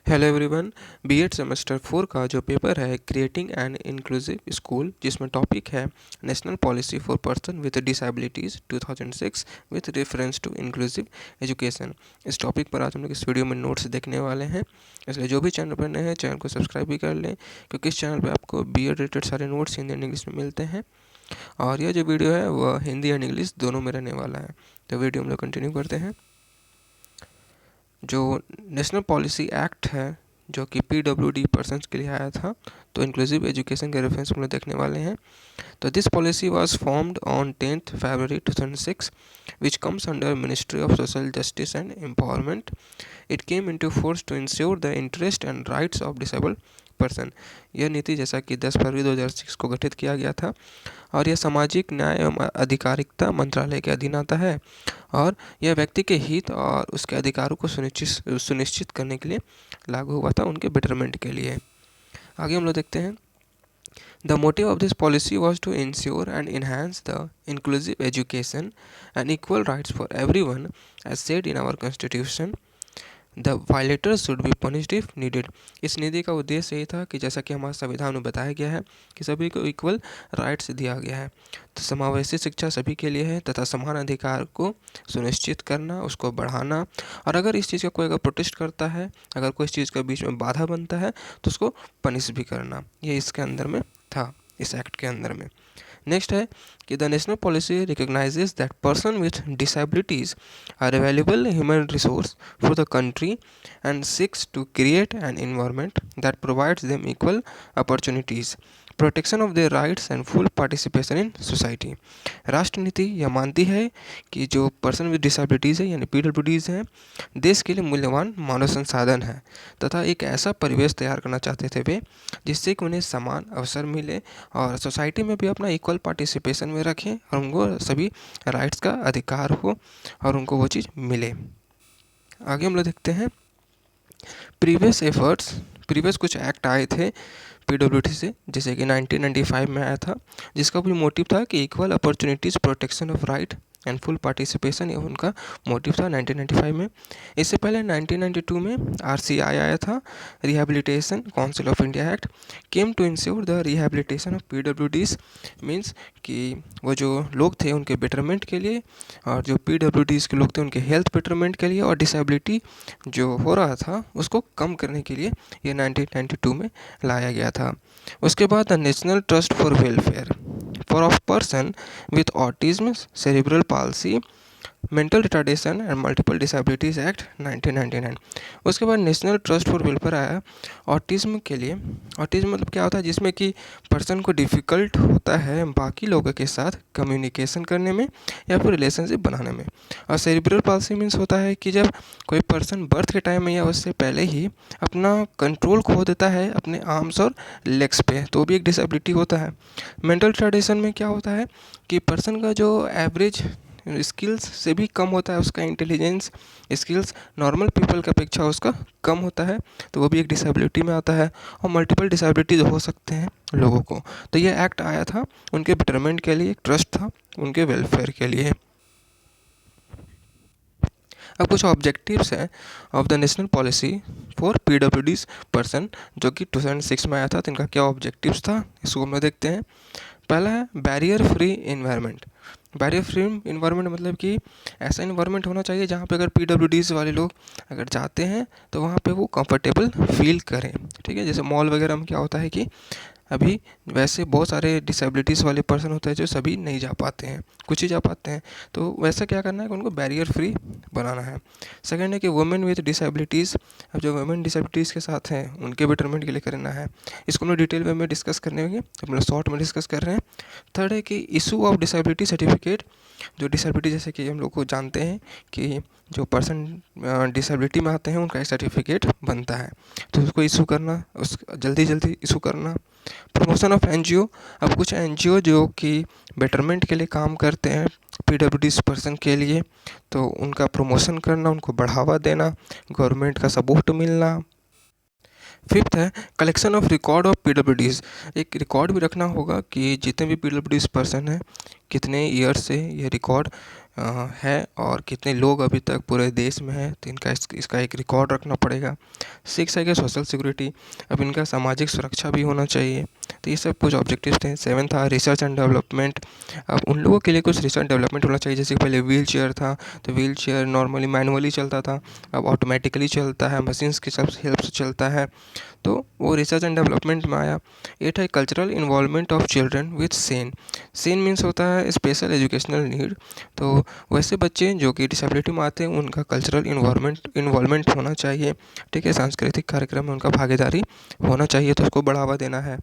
Hello everyone. BEd semester 4 का जो paper है क्रिएटिंग एन इंक्लूसिव स्कूल, जिसमें टॉपिक है national policy for person with disabilities 2006 with reference to inclusive education. इस topic पर आज हम लोग इस वीडियो में नोट्स देखने वाले हैं, इसलिए जो भी चैनल पर नए हैं चैनल को सब्सक्राइब भी कर लें, क्योंकि इस चैनल पर आपको बीएड रिलेटेड सारे नोट्स हिंदी एंड इंग्लिश में मिलते हैं। और यह जो वीडियो है वह हिंदी एंड इंग्लिश दोनों में रहने वाला है। तो वीडियो हम लोग कंटिन्यू करते हैं। जो नेशनल पॉलिसी एक्ट है जो कि पीडब्ल्यूडी पर्सन्स के लिए आया था, तो इंक्लूसिव एजुकेशन के रेफरेंस हम लोग देखने वाले हैं। तो this policy was formed on 10th February 2006 which comes under Ministry of Social Justice and Empowerment. It came into force to ensure the interest and rights of disabled person. यह नीति जैसा कि 10 फरवरी 2006 को गठित किया गया था और यह सामाजिक न्याय एवं अधिकारिता मंत्रालय के अधीन आता है और यह व्यक्ति के हित और उसके अधिकारों को सुनिश्चित करने के लिए लागू हुआ था, उनके बेटरमेंट के लिए। आगे हम लोग देखते हैं। The motive of this policy was to ensure and enhance the inclusive education and equal rights for everyone as said in our constitution. The violators should be punished if needed. इस नीति का उद्देश्य यही था कि जैसा कि हमारे संविधान में बताया गया है कि सभी को इक्वल राइट्स दिया गया है, तो समावेशी शिक्षा सभी के लिए है तथा समान अधिकार को सुनिश्चित करना, उसको बढ़ाना, और अगर इस चीज़ का कोई अगर प्रोटेस्ट करता है, अगर कोई इस चीज़ का बीच में बाधा बनता है तो उसको पनिश भी करना, ये इसके अंदर में था, इस एक्ट के अंदर में। नेक्स्ट है कि the national policy recognizes that person with disabilities are available human resource for the country and seeks to create an environment that provides them equal opportunities, protection of their rights and full participation in society. राष्ट्र नीति यह मानती है कि जो person with disabilities है यानी पीडब्ल्यूडीज़ हैं, देश के लिए मूल्यवान मानव संसाधन है तथा एक ऐसा परिवेश तैयार करना चाहते थे वे जिससे कि उन्हें समान अवसर मिले और सोसाइटी में भी अपना इक्वल पार्टिसिपेशन में रखें और उनको सभी राइट्स का अधिकार हो और उनको वो चीज़ मिले। आगे हम लोग देखते हैं प्रीवियस कुछ एक्ट आए थे पीडब्ल्यूडी से, जैसे कि 1995 में आया था, जिसका भी मोटिव था कि equal opportunities, protection of right and full participation, ये उनका मोटिव था 1995 में। इससे पहले 1992 में आरसीआई आया था, rehabilitation council of India act, came to ensure the rehabilitation of PwDs, means कि वो जो लोग थे उनके बेटरमेंट के लिए, और जो पीडब्ल्यूडीज के लोग थे उनके हेल्थ बेटरमेंट के लिए, और डिसेबिलिटी जो हो रहा था उसको कम करने के लिए ये 1992 में लाया गया था। उसके बाद the national trust for welfare for of person with autism, cerebral palsy, mental retardation and multiple disabilities act 1999। उसके बाद नेशनल ट्रस्ट फॉर वेलफेयर आया ऑटिज्म के लिए। ऑटिज्म मतलब क्या होता है, जिसमें कि पर्सन को डिफ़िकल्ट होता है बाकी लोगों के साथ कम्युनिकेशन करने में या फिर रिलेशनशिप बनाने में। और सेरिब्रल पाल्सी मीन्स होता है कि जब कोई पर्सन बर्थ के टाइम में या उससे पहले ही अपना कंट्रोल खो देता है अपने आर्म्स और लेग्स पे, तो भी एक डिसेबिलिटी होता है। मेंटल रिटार्डेशन में क्या होता है कि पर्सन का जो एवरेज स्किल्स से भी कम होता है, उसका इंटेलिजेंस स्किल्स नॉर्मल पीपल की अपेक्षा उसका कम होता है, तो वो भी एक डिसेबिलिटी में आता है। और मल्टीपल डिसेबिलिटीज हो सकते हैं लोगों को। तो ये एक्ट आया था उनके बेटरमेंट के लिए, एक ट्रस्ट था उनके वेलफेयर के लिए। अब कुछ ऑब्जेक्टिव्स हैं of the national policy for PwDs person, जो कि 2006 में आया था, तो इनका क्या ऑब्जेक्टिव्स था इसको हम लोग देखते हैं। पहला है barrier free environment. Barrier free environment मतलब कि ऐसा इन्वायरमेंट होना चाहिए जहाँ पे अगर पीडब्ल्यूडीज वाले लोग अगर जाते हैं तो वहाँ पे वो कंफर्टेबल फील करें। ठीक है, जैसे मॉल वगैरह में क्या होता है कि अभी वैसे बहुत सारे डिसेबिलिटीज़ वाले पर्सन होते हैं जो सभी नहीं जा पाते हैं, कुछ ही जा पाते हैं, तो वैसा क्या करना है कि उनको बैरियर फ्री बनाना है। सेकेंड है कि वुमेन विद डिसेबिलिटीज़, अब जो वुमेन डिसेबिलिटीज़ के साथ हैं उनके बेटरमेंट के लिए करना है। इसको हम लोग डिटेल वे में डिस्कस करने होंगे, हम लोग शॉर्ट में डिस्कस कर रहे हैं। थर्ड है कि इशू ऑफ डिसेबिलिटी सर्टिफिकेट, जो डिसेबिलिटी जैसे कि हम लोग को जानते हैं कि जो पर्सन डिसेबिलिटी में आते हैं उनका एक सर्टिफिकेट बनता है, तो उसको इशू करना, उस जल्दी इशू करना। प्रमोशन ऑफ एनजीओ, अब कुछ एनजीओ जो कि बेटरमेंट के लिए काम करते हैं पीडब्ल्यूडीज पर्सन के लिए, तो उनका प्रमोशन करना, उनको बढ़ावा देना, गवर्नमेंट का सपोर्ट मिलना। फिफ्थ है कलेक्शन ऑफ रिकॉर्ड ऑफ पीडब्ल्यूडीज, एक रिकॉर्ड भी रखना होगा कि जितने भी पीडब्ल्यूडीज पर्सन हैं कितने ईयर से ये रिकॉर्ड है और कितने लोग अभी तक पूरे देश में हैं, तो इसका एक रिकॉर्ड रखना पड़ेगा। 6 है कि सोशल सिक्योरिटी, अब इनका सामाजिक सुरक्षा भी होना चाहिए। तो ये सब कुछ ऑब्जेक्टिव्स थे। 7 था रिसर्च एंड डेवलपमेंट, अब उन लोगों के लिए कुछ रिसर्च डेवलपमेंट होना चाहिए। जैसे पहले व्हील चेयर था, तो व्हील चेयर नॉर्मली मैनुअली चलता था, अब ऑटोमेटिकली चलता है, मशीन्स की सब हेल्प से चलता है, तो वो रिसर्च एंड डेवलपमेंट में आया। 8 है cultural involvement of children with Sen. Sen means होता है स्पेशल एजुकेशनल नीड, तो वैसे बच्चे जो कि डिसेबिलिटी में आते हैं उनका कल्चरल इन्वॉल्वमेंट होना चाहिए। ठीक है, सांस्कृतिक कार्यक्रम में उनका भागीदारी होना चाहिए, तो उसको बढ़ावा देना है।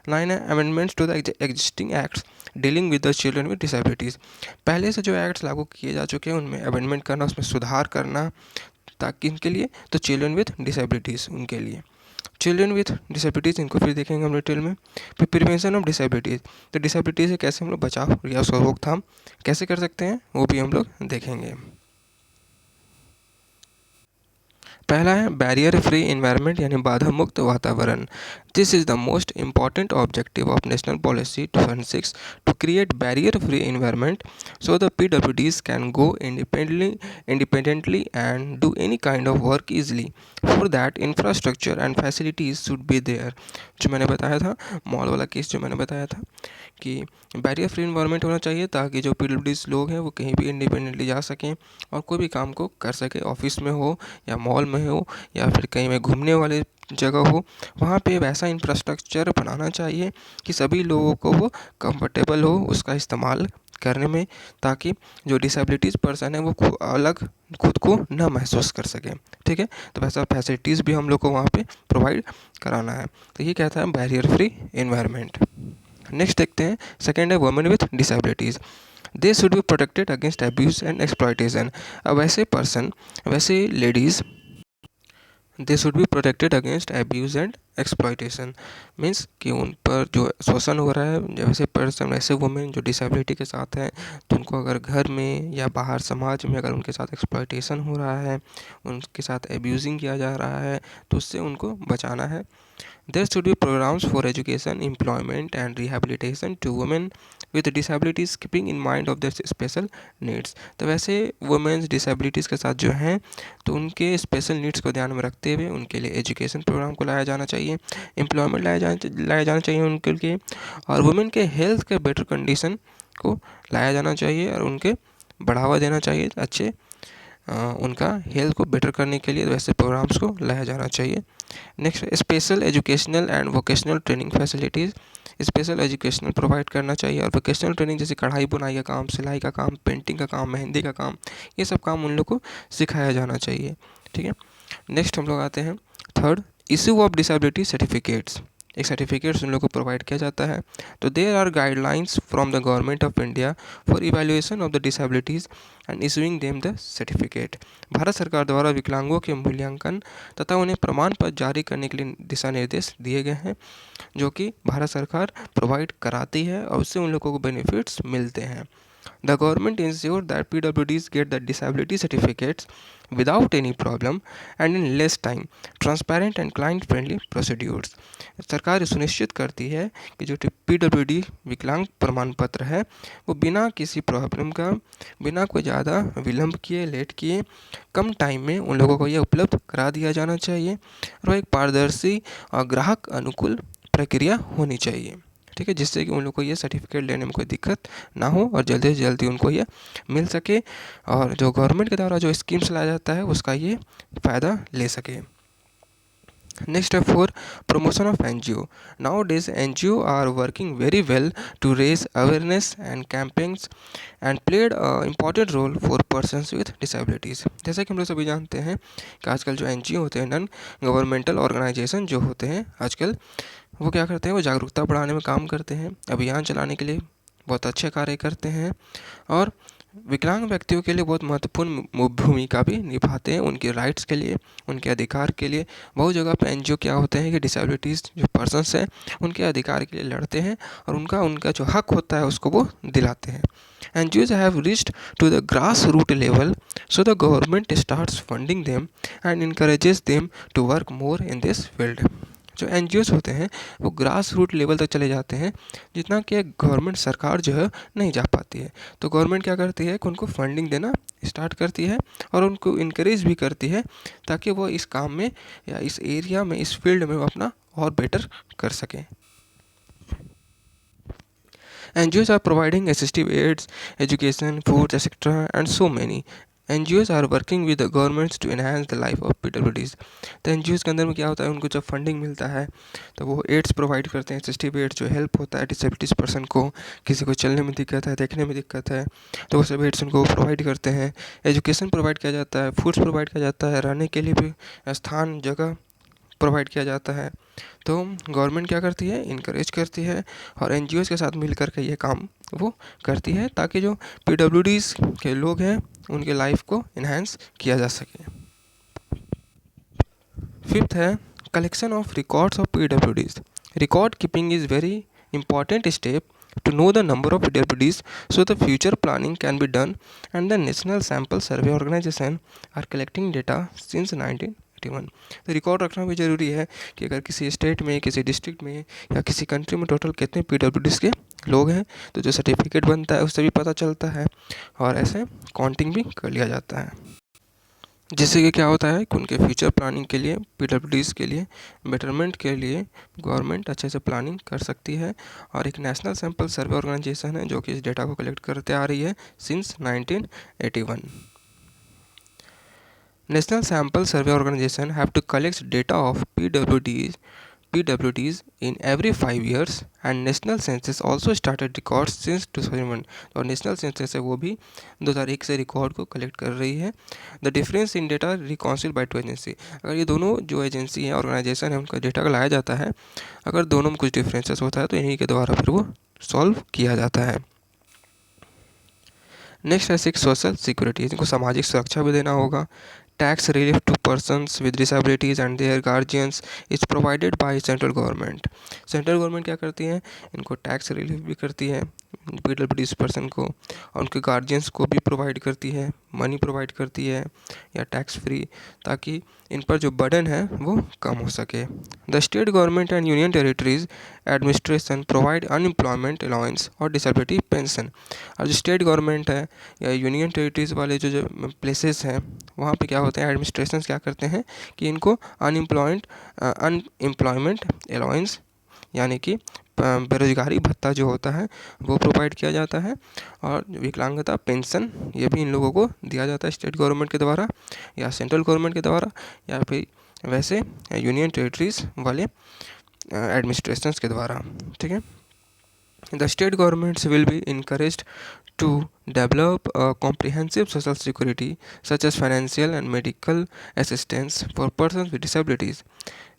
9 है amendments to the existing acts dealing with the children with disabilities. पहले से जो एक्ट्स लागू किए जा चुके हैं उनमें अमेंडमेंट करना, उसमें सुधार करना, ताकि इनके लिए तो चिल्ड्रन विद डिसेबिलिटीज़ उनके लिए। चिल्ड्रन विथ डिसेबिलिटीज़ इनको फिर देखेंगे हम डिटेल में। फिर प्रिवेंशन ऑफ डिसेबिलिटीज़, तो डिसेबिलिटी से कैसे हम लोग बचाव या उसका रोकथाम कैसे कर सकते हैं वो भी हम लोग देखेंगे। पहला है बैरियर फ्री इन्वायरमेंट यानी बाधा मुक्त वातावरण। This is the most important objective of national policy 2006 to create barrier free environment so the PWDs can go independently and do any kind of work easily. For that infrastructure and facilities should be there. जो मैंने बताया था, mall वाला case जो मैंने बताया था कि बैरियर फ्री इन्वायरमेंट होना चाहिए, ताकि जो PWDs लोग हैं वो कहीं भी इंडिपेंडेंटली जा सकें और कोई भी काम को कर सके, ऑफिस में हो या मॉल में हो या फिर कहीं में घूमने वाले जगह हो, वहाँ पे वैसा इंफ्रास्ट्रक्चर बनाना चाहिए कि सभी लोगों को वो कंफर्टेबल हो उसका इस्तेमाल करने में, ताकि जो डिसेबिलिटीज़ पर्सन है वो खुद को ना महसूस कर सके। ठीक है, तो वैसा फैसिलिटीज़ भी हम लोग को वहाँ पे प्रोवाइड कराना है। तो ये कहता है बैरियर फ्री इन्वायरमेंट। नेक्स्ट देखते हैं, सेकेंड है women with disabilities. They should be protected against abuse and exploitation. अब वैसे ladies they should be protected against abuse and exploitation, means कि उन पर जो शोषण हो रहा है, जैसे पर्सन वैसे वुमेन जो डिसेबिलिटी के साथ हैं, तो उनको अगर घर में या बाहर समाज में अगर उनके साथ एक्सप्लॉयटेशन हो रहा है, उनके साथ एब्यूजिंग किया जा रहा है, तो उससे उनको बचाना है। There should be programs for education, employment and rehabilitation to women with disabilities keeping in mind of their special needs। तो वैसे वुमेन्स डिसेबिलिटीज़ के साथ जो हैं तो उनके स्पेशल नीड्स को ध्यान में रखते हुए उनके लिए एजुकेशन प्रोग्राम को लाया जाना चाहिए, एम्प्लॉयमेंट लाया जाना चाहिए उनके लिए, और वुमेन के हेल्थ के बेटर कंडीशन को लाया जाना चाहिए और उनके बढ़ावा देना चाहिए अच्छे उनका हेल्थ को बेटर करने के लिए वैसे प्रोग्राम्स को लाया जाना चाहिए। Next, special educational and vocational training facilities. Special educational provide करना चाहिए और वोकेशनल ट्रेनिंग जैसे कढ़ाई बुनाई का काम, सिलाई का काम, पेंटिंग का काम, मेहंदी का काम, ये सब काम उन लोग को सिखाया जाना चाहिए। ठीक है, नेक्स्ट हम लोग आते हैं third, issue of disability certificates. एक सर्टिफिकेट्स उन लोग को प्रोवाइड किया जाता है। तो there are guidelines from the government of India for evaluation of the disabilities and issuing them the certificate. Bharat सरकार द्वारा विकलांगों के मूल्यांकन तथा उन्हें प्रमाण पत्र जारी करने के लिए दिशा निर्देश दिए गए हैं, जो कि भारत सरकार प्रोवाइड कराती है और उससे उन लोगों को बेनिफिट्स मिलते हैं। The government ensure that PWDs get the disability certificates without any problem and in less time, transparent and client-friendly procedures। सरकार सुनिश्चित करती है कि जो PWD विकलांग प्रमाण पत्र है वो बिना किसी प्रॉब्लम का, बिना कोई ज़्यादा विलंब किए, लेट किए, कम टाइम में उन लोगों को यह उपलब्ध करा दिया जाना चाहिए और एक पारदर्शी और ग्राहक अनुकूल प्रक्रिया होनी चाहिए। ठीक है, जिससे कि उन लोग को ये सर्टिफिकेट लेने में कोई दिक्कत ना हो और जल्दी से जल्दी उनको ये मिल सके और जो गवर्नमेंट के द्वारा जो स्कीम्स लाया जाता है उसका ये फ़ायदा ले सके। नेक्स्ट है 4, promotion of NGO। Nowadays NGO are working very well to raise awareness and campaigns and played important role for persons with disabilities. जैसा कि हम लोग सभी जानते हैं कि आजकल जो NGO होते हैं, नॉन गवर्नमेंटल ऑर्गेनाइजेशन जो होते हैं आजकल, वो क्या करते हैं, वो जागरूकता बढ़ाने में काम करते हैं, अभियान चलाने के लिए बहुत अच्छे कार्य करते हैं और विकलांग व्यक्तियों के लिए बहुत महत्वपूर्ण भूमिका भी निभाते हैं, उनके राइट्स के लिए, उनके अधिकार के लिए। बहुत जगह पे NGO क्या होते हैं कि डिसेबिलिटीज़ जो पर्सन्स हैं उनके अधिकार के लिए लड़ते हैं और उनका जो हक होता है उसको वो दिलाते हैं। NGOs have reached to the grassroots level, so the government starts funding them and encourages them to work more in this field। जो एनजीओज़ होते हैं वो ग्रास रूट लेवल तक चले जाते हैं, जितना कि गवर्नमेंट सरकार जो है नहीं जा पाती है। तो गवर्नमेंट क्या करती है कि उनको फंडिंग देना स्टार्ट करती है और उनको इनकरेज भी करती है, ताकि वो इस काम में या इस एरिया में, इस फील्ड में वो अपना और बेटर कर सकें। NGOs are providing assistive aids, education, food, etc. and so many. NGOs are working with the governments to enhance the life of PWDs. तो NGOs के अंदर में क्या होता है, उनको जब फंडिंग मिलता है तो वो एड्स प्रोवाइड करते हैं, असिस्टिव एड्स जो हेल्प होता है डिसेबिलिटीज़ पर्सन को, किसी को चलने में दिक्कत है, देखने में दिक्कत है, तो वो सब एड्स उनको प्रोवाइड करते हैं। एजुकेशन प्रोवाइड किया जाता है, फूड्स प्रोवाइड किया जाता है, रहने के लिए भी स्थान, जगह प्रोवाइड किया जाता है। तो गवर्नमेंट क्या करती है, इनकरेज करती है और एनजीओज़ के साथ मिल कर के ये काम वो करती है, ताकि जो पीडब्ल्यूडीज़ के लोग हैं उनके लाइफ को इन्हांस किया जा सके। फिफ्थ है collection of records of PwDs. Record keeping is very important step to know the number of PWDs so the future planning can be done, and the National Sample Survey Organization are collecting data since 1981। तो record रखना भी ज़रूरी है कि अगर किसी state में, किसी डिस्ट्रिक्ट में या किसी कंट्री में टोटल कितने PWDs के लोग हैं, तो जो सर्टिफिकेट बनता है उससे भी पता चलता है और ऐसे काउंटिंग भी कर लिया जाता है, जिससे कि क्या होता है कि उनके फ्यूचर प्लानिंग के लिए, पीडब्ल्यूडीज़ के लिए, बेटरमेंट के लिए गवर्नमेंट अच्छे से प्लानिंग कर सकती है। और एक नेशनल सैंपल सर्वे ऑर्गेनाइजेशन है जो कि इस डेटा को कलेक्ट करते आ रही है since 1981। National sample survey organisation have to collect data of PWDs in every 5 years, and National Census also started records since 2001। और नेशनल सेंसस है वो भी 2001 से रिकॉर्ड को कलेक्ट कर रही है। The difference in data reconcile by two agency. अगर ये दोनों जो एजेंसी है, ऑर्गेनाइजेशन है, उनका डेटा को लाया जाता है, अगर दोनों में कुछ डिफरेंसेस होता है तो इन्हीं के द्वारा फिर वो सॉल्व किया जाता है। नेक्स्ट है 6 सोशल सिक्योरिटी, इनको सामाजिक सुरक्षा भी देना होगा। Tax relief to persons with disabilities and their guardians is provided by central government. Central government क्या करती है, इनको टैक्स रिलीफ भी करती है पीडब्ल्यूडीज़ पर्सन को, और उनके गार्जियंस को भी प्रोवाइड करती है, मनी प्रोवाइड करती है या टैक्स फ्री, ताकि इन पर जो बर्डन है वो कम हो सके। The state government and union territories administration provide unemployment allowance और डिसेबिलिटी पेंशन। और जो स्टेट गवर्नमेंट है या यूनियन टेरिटरीज वाले जो प्लेसेस हैं, वहाँ पे क्या होते हैं, एडमिनिस्ट्रेशन क्या करते हैं कि इनको अनएम्प्लॉयमेंट अलाउंस यानी कि बेरोजगारी भत्ता जो होता है वो प्रोवाइड किया जाता है, और विकलांगता पेंशन ये भी इन लोगों को दिया जाता है स्टेट गवर्नमेंट के द्वारा या सेंट्रल गवर्नमेंट के द्वारा या फिर वैसे यूनियन टेरिटरीज वाले एडमिनिस्ट्रेशंस के द्वारा। ठीक है, the state governments will be encouraged to develop a comprehensive social security such as financial and medical assistance for persons with disabilities।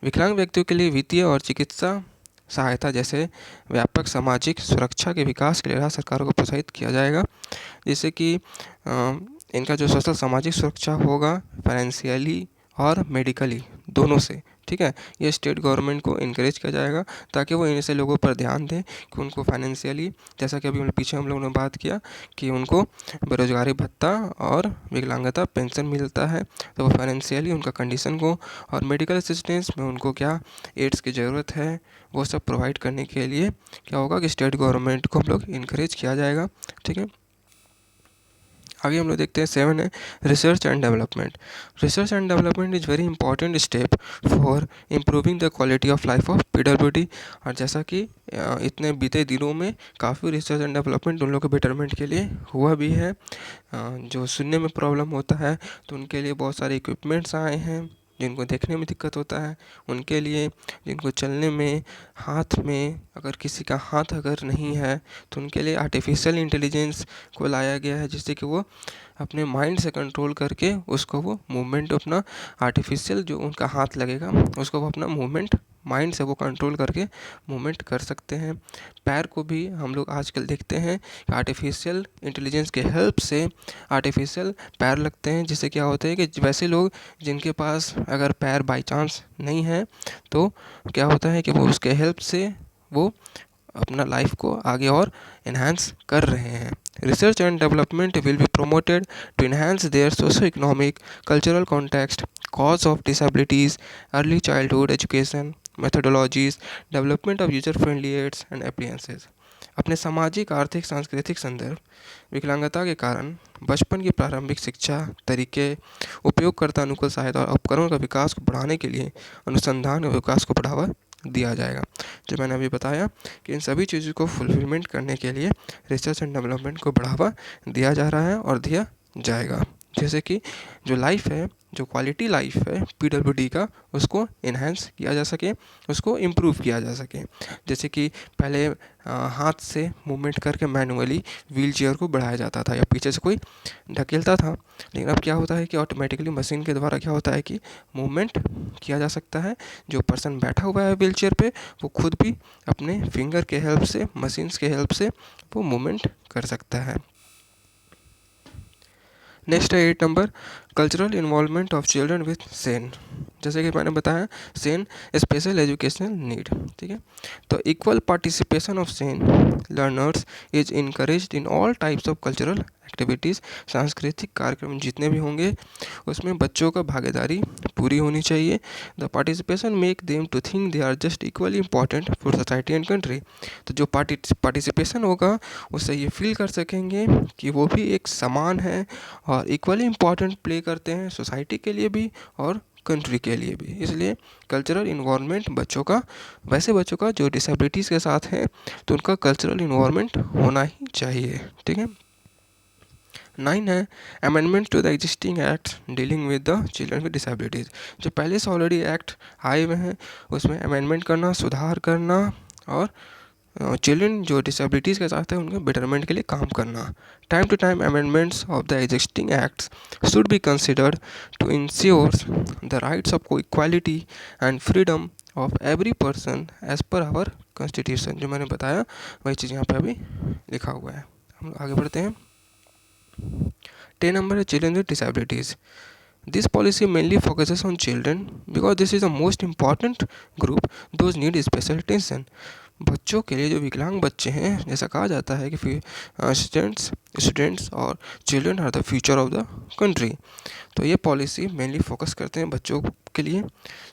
विकलांग व्यक्तियों के लिए वित्तीय और चिकित्सा सहायता जैसे व्यापक सामाजिक सुरक्षा के विकास के लिए राज्य सरकारों को प्रोत्साहित किया जाएगा, जिससे कि इनका जो सोशल सामाजिक सुरक्षा होगा फाइनेंशियली और मेडिकली दोनों से, ठीक है, ये स्टेट गवर्नमेंट को इनकरेज किया जाएगा ताकि वो ऐसे लोगों पर ध्यान दें कि उनको फाइनेंशियली, जैसा कि अभी पीछे हम लोगों ने बात किया कि उनको बेरोजगारी भत्ता और विकलांगता पेंशन मिलता है, तो वो फाइनेंशियली उनका कंडीशन को और मेडिकल असिस्टेंस में उनको क्या एड्स की ज़रूरत है वो सब प्रोवाइड करने के लिए क्या होगा कि स्टेट गवर्नमेंट को हम लोग इनकरेज किया जाएगा। ठीक है, आगे हम लोग देखते हैं 7 है research and development. Research and development is very important step for improving the quality of life of PWD. और जैसा कि इतने बीते दिनों में काफ़ी रिसर्च एंड डेवलपमेंट उन लोगों के बेटरमेंट के लिए हुआ भी है। जो सुनने में प्रॉब्लम होता है तो उनके लिए बहुत सारे इक्विपमेंट्स आए हैं, जिनको देखने में दिक्कत होता है उनके लिए, जिनको चलने में, हाथ में अगर किसी का हाथ अगर नहीं है तो उनके लिए आर्टिफिशियल इंटेलिजेंस को लाया गया है, जिससे कि वो अपने माइंड से कंट्रोल करके उसको वो मूवमेंट अपना आर्टिफिशियल जो उनका हाथ लगेगा उसको वो अपना मूवमेंट माइंड से वो कंट्रोल करके मूवमेंट कर सकते हैं। पैर को भी हम लोग आजकल देखते हैं आर्टिफिशियल इंटेलिजेंस के हेल्प से आर्टिफिशियल पैर लगते हैं, जिससे क्या होता है कि वैसे लोग जिनके पास अगर पैर बाई चांस नहीं है तो क्या होता है कि वो उसके हेल्प से वो अपना लाइफ को आगे और एनहांस कर रहे हैं। Research and development will be promoted to enhance their socio-economic, cultural context, cause of disabilities, early childhood education, methodologies, development of user-friendly aids and appliances। अपने सामाजिक, आर्थिक, सांस्कृतिक संदर्भ, विकलांगता के कारण बचपन की प्रारंभिक शिक्षा, तरीके, उपयोगकर्ता अनुकूल सहायता और उपकरणों का विकास को बढ़ाने के लिए अनुसंधान और विकास को बढ़ावा दिया जाएगा। जो मैंने अभी बताया कि इन सभी चीज़ों को फुलफिलमेंट करने के लिए रिसर्च एंड डेवलपमेंट को बढ़ावा दिया जा रहा है और दिया जाएगा। जैसे कि जो लाइफ है, जो क्वालिटी लाइफ है पीडब्ल्यूडी का, उसको इन्हेंस किया जा सके, उसको इम्प्रूव किया जा सके। जैसे कि पहले हाथ से मूवमेंट करके मैनुअली व्हील चेयर को बढ़ाया जाता था या पीछे से कोई ढकेलता था, लेकिन अब क्या होता है कि ऑटोमेटिकली मशीन के द्वारा क्या होता है कि मूवमेंट किया जा सकता है। जो पर्सन बैठा हुआ है व्हील चेयर पे, वो खुद भी अपने फिंगर के हेल्प से, मशीन्स के हेल्प से वो मूवमेंट कर सकता है। नेक्स्ट है 8 number, cultural involvement of children with Sen. जैसे कि मैंने बताया, सेन स्पेशल एजुकेशनल नीड, ठीक है। तो equal participation of Sen learners is encouraged in all types of cultural activities. सांस्कृतिक कार्यक्रम जितने भी होंगे उसमें बच्चों का भागीदारी पूरी होनी चाहिए। The participation make them to think they are just equally important for society and country. तो जो पार्टिसिपेशन होगा उससे ये फील कर सकेंगे कि वो भी एक समान है और इक्वली इम्पॉर्टेंट प्ले करते हैं सोसाइटी के लिए भी और कंट्री के लिए भी। इसलिए कल्चरल इन्वॉल्वमेंट बच्चों का, वैसे बच्चों का जो डिसेबिलिटीज़ के साथ हैं तो उनका कल्चरल इन्वॉल्वमेंट होना ही चाहिए, ठीक है। 9 है amendment to the existing act dealing with the children with disabilities. जो पहले से ऑलरेडी एक्ट आए हुए हैं उसमें अमेंडमेंट करना, सुधार करना और चिल्ड्रन जो डिसेबिलिटीज़ के साथ है उनके बेटरमेंट के लिए काम करना। Time to time amendments of the existing acts should be considered to ensure the rights of equality and freedom of every person as per our constitution. जो मैंने बताया वही चीज़ यहाँ पे अभी लिखा हुआ है। हम आगे बढ़ते हैं। 10 नंबर है children with disabilities. This policy mainly focuses on children because this is the most important group those need special attention। बच्चों के लिए, जो विकलांग बच्चे हैं, जैसा कहा जाता है कि स्टूडेंट्स और children are the future of the country. तो ये पॉलिसी मेनली फोकस करते हैं बच्चों के लिए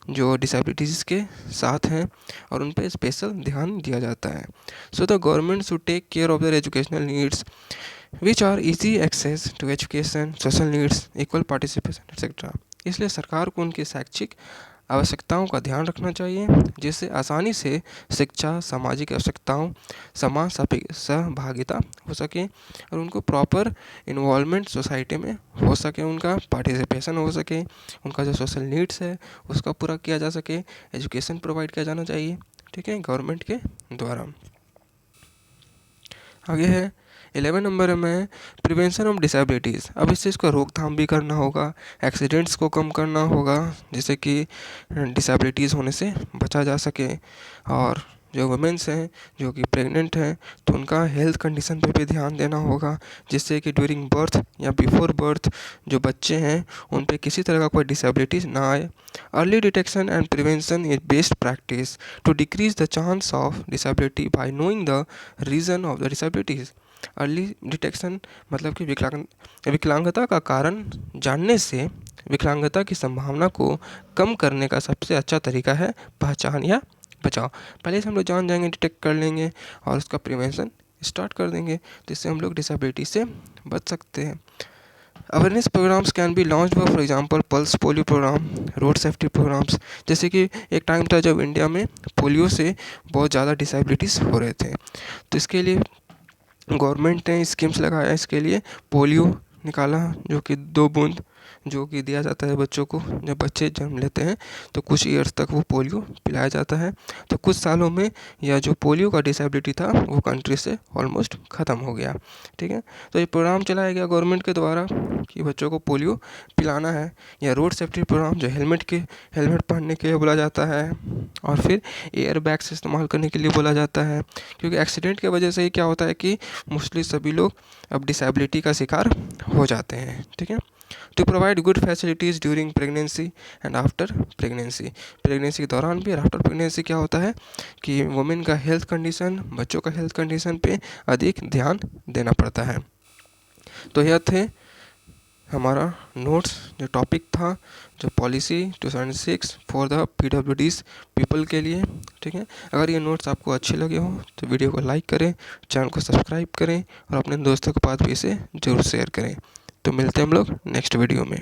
जो डिसेबिलिटीज़ के साथ हैं और उन पर स्पेशल ध्यान दिया जाता है। So the government should take care of their educational needs which are easy access to education, social needs, equal participation, etc। इसलिए सरकार को उनकी शैक्षिक आवश्यकताओं का ध्यान रखना चाहिए जिससे आसानी से शिक्षा, सामाजिक आवश्यकताओं, समान सहभागिता हो सके और उनको प्रॉपर इन्वॉल्वमेंट सोसाइटी में हो सके, उनका पार्टिसिपेशन हो सके, उनका जो सोशल नीड्स है उसका पूरा किया जा सके, एजुकेशन प्रोवाइड किया जाना चाहिए, ठीक है, गवर्नमेंट के द्वारा। आगे है 11 नंबर में प्रिवेंशन ऑफ डिसेबिलिटीज़। अब इस चीज़ का रोकथाम भी करना होगा, एक्सीडेंट्स को कम करना होगा जिससे कि डिसेबिलिटीज़ होने से बचा जा सके। और जो वुमेन्स हैं जो कि प्रेग्नेंट हैं तो उनका हेल्थ कंडीशन पे भी ध्यान देना होगा जिससे कि ड्यूरिंग बर्थ या बिफोर बर्थ जो बच्चे हैं उन पे किसी तरह का कोई डिसेबिलिटीज़ ना आए। Early detection and prevention is best practice to decrease the chance of disability by knowing the reason of the disabilities. Early detection मतलब कि विकलांगता का कारण जानने से विकलांगता की संभावना को कम करने का सबसे अच्छा तरीका है पहचान या बचाव। पहले से हम लोग जान जाएंगे, डिटेक्ट कर लेंगे और उसका प्रिवेंशन स्टार्ट कर देंगे तो इससे हम लोग डिसेबिलिटी से बच सकते हैं। Awareness programmes can be launch for example pulse polio programme, road safety programmes. जैसे कि एक टाइम था जब इंडिया में पोलियो से बहुत ज़्यादा डिसेबिलिटीज़ हो रहे थे तो इसके लिए गवर्नमेंट ने स्कीम्स लगाया, इसके लिए पोलियो निकाला जो कि 2 बूंद जो कि दिया जाता है बच्चों को। जब बच्चे जन्म लेते हैं तो कुछ ईयर्स तक वो पोलियो पिलाया जाता है। तो कुछ सालों में यह जो पोलियो का डिसेबिलिटी था वो कंट्री से ऑलमोस्ट ख़त्म हो गया, ठीक है। तो ये प्रोग्राम चलाया गया गवर्नमेंट के द्वारा कि बच्चों को पोलियो पिलाना है। या रोड सेफ्टी प्रोग्राम जो हेलमेट पहनने के लिए बोला जाता है और फिर एयर बैग्स इस्तेमाल करने के लिए बोला जाता है क्योंकि एक्सीडेंट की वजह से ही क्या होता है कि मोस्टली सभी लोग अब डिसेबिलिटी का शिकार हो जाते हैं, ठीक है। To provide good facilities during pregnancy and after pregnancy. Pregnancy के दौरान भी और आफ्टर प्रेगनेंसी क्या होता है कि वुमेन का हेल्थ कंडीशन, बच्चों का हेल्थ कंडीशन पे अधिक ध्यान देना पड़ता है। तो यह थे हमारा नोट्स जो टॉपिक था, जो policy 2006 for the PWDs people के लिए। ठीक है, अगर ये नोट्स आपको अच्छे लगे हो तो वीडियो को लाइक करें, चैनल को सब्सक्राइब करें और अपने दोस्तों के पास भी इसे जरूर शेयर करें। तो मिलते हैं हम लोग नेक्स्ट वीडियो में।